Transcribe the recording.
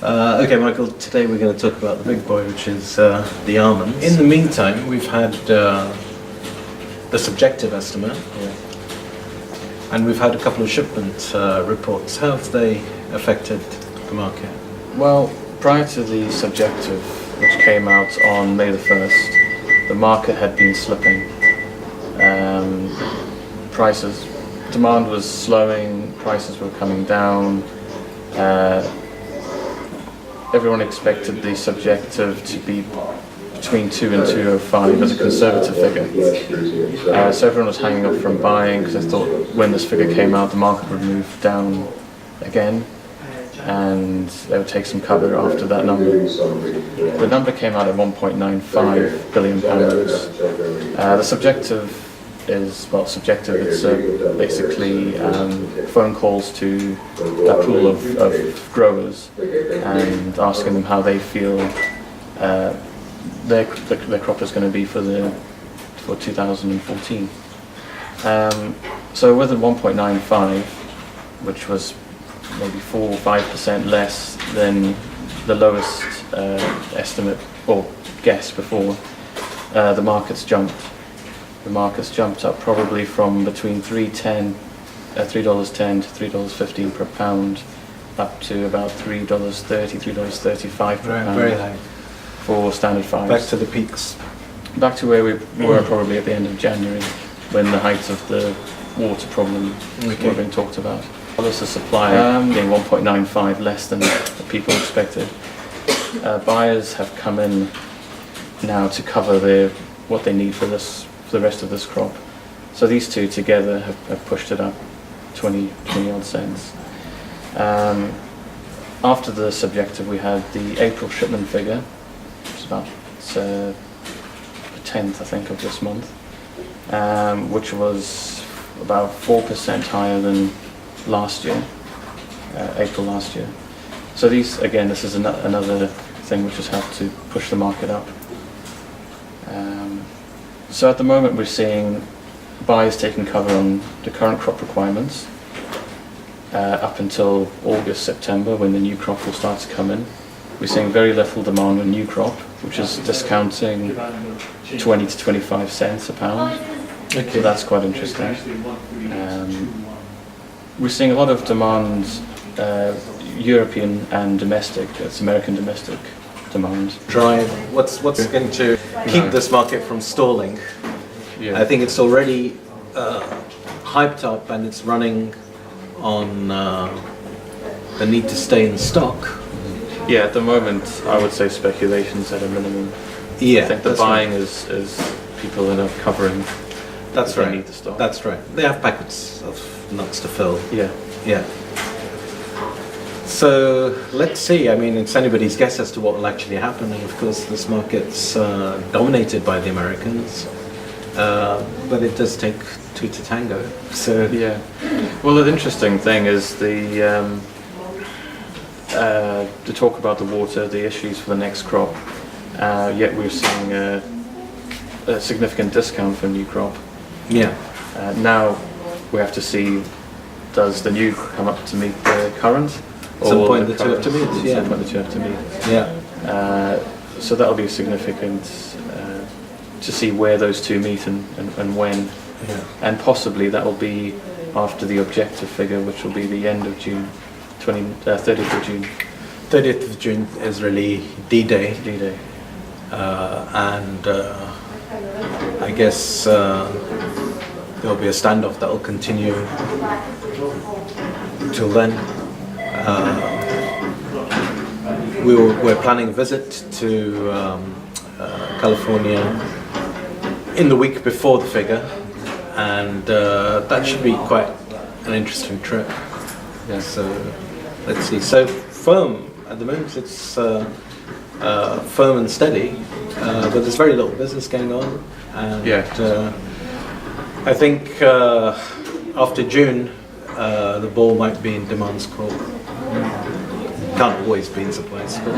Okay, Michael, today we're going to talk about the big boy, which is the almonds. In the meantime, we've had the subjective estimate, and we've had a couple of shipment reports. How have they affected the market? Well, prior to the subjective, which came out on May the 1st, the market had been slipping. Demand was slowing, prices were coming down. Everyone expected the subjective to be between 2 and 205 as a conservative figure. So everyone was hanging off from buying because they thought when this figure came out the market would move down again and they would take some cover after that number. The number came out at £1.95 billion. The subjective is, well, subjective. It's basically phone calls to that pool of growers and asking them how they feel their crop is going to be for 2014. So with a 1.95, which was maybe 4 or 5% less than the lowest estimate or guess before, the market's jumped. The market's jumped up probably from between $3.10 to $3.15 per pound, up to about $3.30, $3.35 per pound. Very high. For standard fives. Back to the peaks. Back to where we were probably at the end of January, when the height of the water problem were being talked about. This is supply being 1.95 less than what people expected. Buyers have come in now to cover what they need for the rest of this crop. So these two together have pushed it up 20 odd cents. After the subjective, we had the April shipment figure, which is about the 10th, I think, of this month, which was about 4% higher than last year, April last year. So this is another thing which has helped to push the market up. So at the moment we're seeing buyers taking cover on the current crop requirements up until August, September, when the new crop will start to come in. We're seeing very little demand on new crop, which is discounting 20 to 25 cents a pound. Okay. So that's quite interesting. We're seeing a lot of demand, European and domestic. It's American domestic demand. Drive. What's going to keep this market from stalling? Yeah. I think it's already hyped up and it's running on the need to stay in stock. Yeah, at the moment I would say speculation's at a minimum. Yeah, I think the buying is people that are covering. That's right. They need the stock. That's right. They have packets of nuts to fill. Yeah. Yeah. So let's see. I mean, it's anybody's guess as to what will actually happen. And of course, this market's dominated by the Americans, but it does take two to tango. So yeah. Well, the interesting thing is to talk about the water, the issues for the next crop. Yet we're seeing a significant discount for new crop. Yeah. Now we have to see, does the new come up to meet the current? At some point the two have to meet. Yeah. Some point the two have to meet. Yeah. So that'll be significant to see where those two meet and when. Yeah. And possibly that will be after the objective figure, which will be the end of June, 30th of June. 30th of June is really D-Day. D-Day. And I guess there'll be a standoff that will continue until then. We're planning a visit to California in the week before the figure, and that should be quite an interesting trip. Yeah. So let's see. So firm at the moment, it's firm and steady, but there's very little business going on, and I think after June the ball might be in demand's court. Can't always be in supply's court.